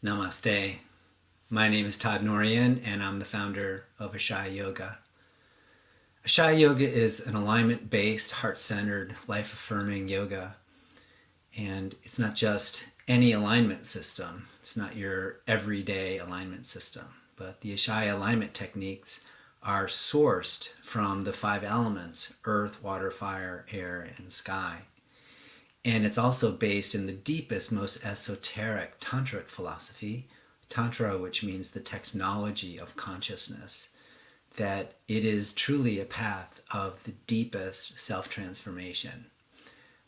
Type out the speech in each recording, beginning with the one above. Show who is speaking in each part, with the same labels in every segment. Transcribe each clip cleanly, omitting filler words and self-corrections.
Speaker 1: Namaste. My name is Todd Norian, and I'm the founder of Ashaya Yoga. Ashaya Yoga is an alignment-based, heart-centered, life-affirming yoga. And it's not just any alignment system. It's not your everyday alignment system. But the Ashaya alignment techniques are sourced from the five elements: earth, water, fire, air, and sky. And it's also based in the deepest, most esoteric tantric philosophy, tantra, which means the technology of consciousness, that it is truly a path of the deepest self-transformation,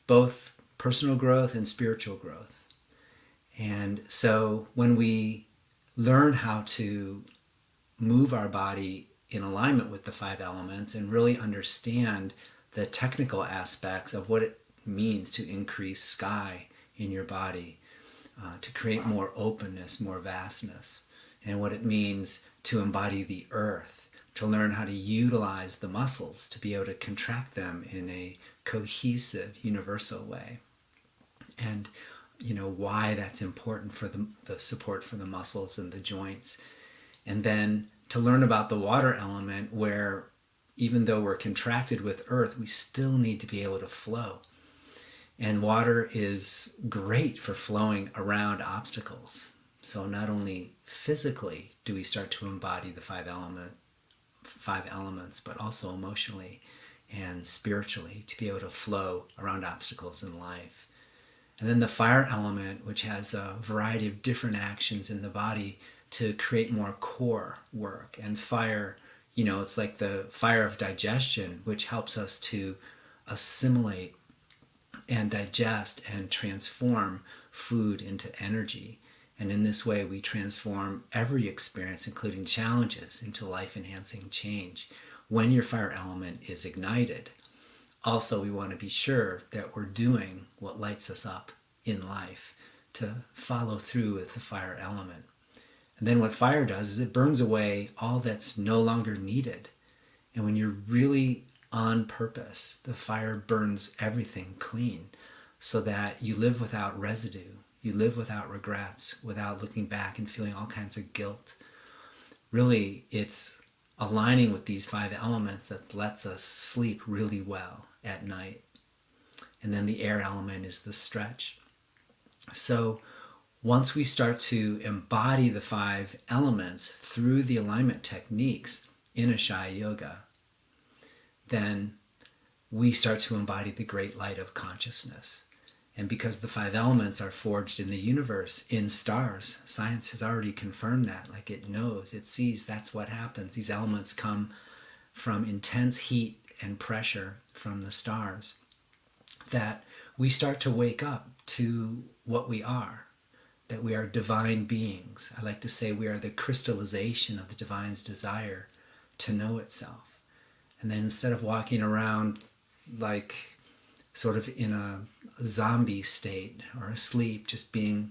Speaker 1: both personal growth and spiritual growth. And so when we learn how to move our body in alignment with the five elements and really understand the technical aspects of what it means to increase sky in your body, to create more openness, more vastness, and what it means to embody the earth, to learn how to utilize the muscles to be able to contract them in a cohesive, universal way. And why that's important for the support for the muscles and the joints. And then to learn about the water element, where even though we're contracted with earth, we still need to be able to flow. And water is great for flowing around obstacles. So not only physically do we start to embody the five elements, but also emotionally and spiritually to be able to flow around obstacles in life. And then the fire element, which has a variety of different actions in the body to create more core work. And fire, it's like the fire of digestion, which helps us to assimilate and digest and transform food into energy. And in this way, we transform every experience, including challenges, into life-enhancing change when your fire element is ignited. Also, we want to be sure that we're doing what lights us up in life, to follow through with the fire element. And then what fire does is it burns away all that's no longer needed. And when you're really on purpose, the fire burns everything clean so that you live without residue. You live without regrets, without looking back and feeling all kinds of guilt. Really, it's aligning with these five elements that lets us sleep really well at night. And then the air element is the stretch. So once we start to embody the five elements through the alignment techniques in Ashaya Yoga, then we start to embody the great light of consciousness. And because the five elements are forged in the universe, in stars, science has already confirmed that. Like, it knows, it sees, that's what happens. These elements come from intense heat and pressure from the stars, that we start to wake up to what we are, that we are divine beings. I like to say we are the crystallization of the divine's desire to know itself. And then instead of walking around like sort of in a zombie state or asleep, just being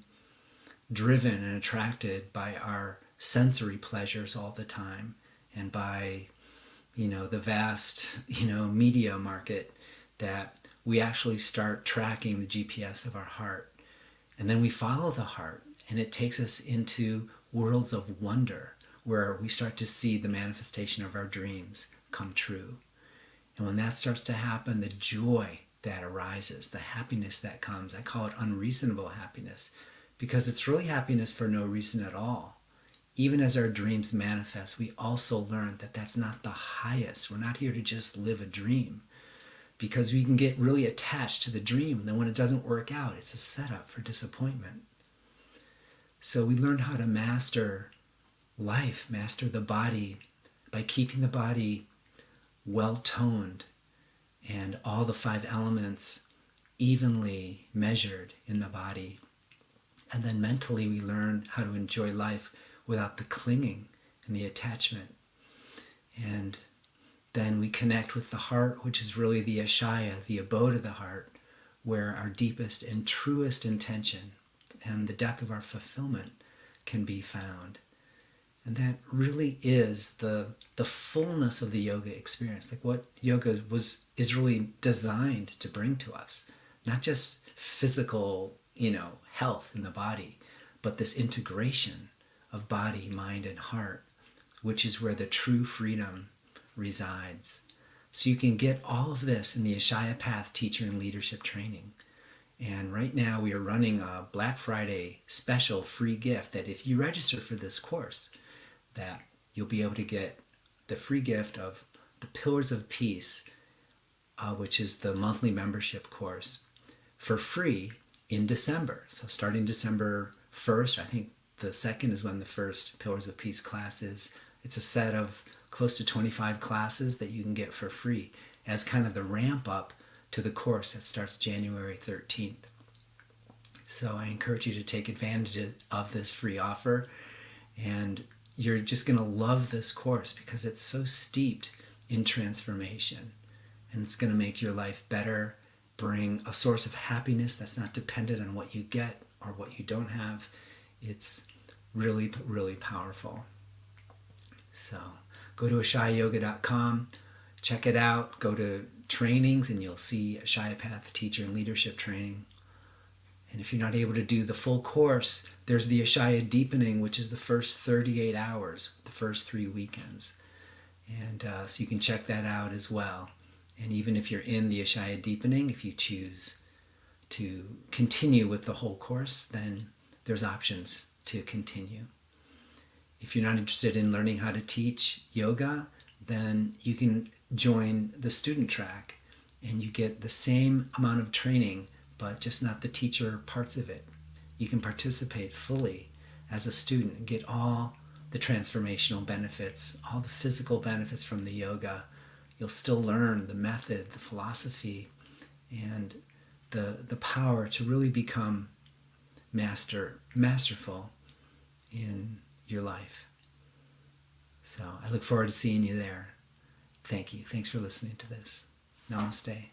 Speaker 1: driven and attracted by our sensory pleasures all the time, and by the vast media market, that we actually start tracking the GPS of our heart. And then we follow the heart, and it takes us into worlds of wonder where we start to see the manifestation of our dreams come true. And when that starts to happen, the joy that arises, the happiness that comes, I call it unreasonable happiness, because it's really happiness for no reason at all. Even as our dreams manifest, we also learn that that's not the highest. We're not here to just live a dream, because we can get really attached to the dream, and then when it doesn't work out, it's a setup for disappointment. So we learn how to master life, master the body, by keeping the body well-toned and all the five elements evenly measured in the body. And then mentally we learn how to enjoy life without the clinging and the attachment. And then we connect with the heart, which is really the Ashaya, the abode of the heart, where our deepest and truest intention and the depth of our fulfillment can be found. And that really is the fullness of the yoga experience, like what yoga is really designed to bring to us. Not just physical, health in the body, but this integration of body, mind, and heart, which is where the true freedom resides. So you can get all of this in the Ashaya Path Teacher and Leadership Training. And right now we are running a Black Friday special free gift that if you register for this course, that you'll be able to get the free gift of the Pillars of Peace, which is the monthly membership course, for free in December. So starting December 1st, I think the 2nd is when the first Pillars of Peace class is. It's a set of close to 25 classes that you can get for free as kind of the ramp up to the course that starts January 13th. So I encourage you to take advantage of this free offer, and you're just going to love this course because it's so steeped in transformation, and it's going to make your life better, bring a source of happiness that's not dependent on what you get or what you don't have. It's really, really powerful. So go to ashayayoga.com, check it out, go to trainings, and you'll see Ashaya Path Teacher and Leadership Training. And if you're not able to do the full course, there's the Ashaya Deepening, which is the first 38 hours, the first 3 weekends. And so you can check that out as well. And even if you're in the Ashaya Deepening, if you choose to continue with the whole course, then there's options to continue. If you're not interested in learning how to teach yoga, then you can join the student track and you get the same amount of training, but just not the teacher parts of it. You can participate fully as a student and get all the transformational benefits, all the physical benefits from the yoga. You'll still learn the method, the philosophy, and the power to really become masterful in your life. So I look forward to seeing you there. Thank you. Thanks for listening to this. Namaste.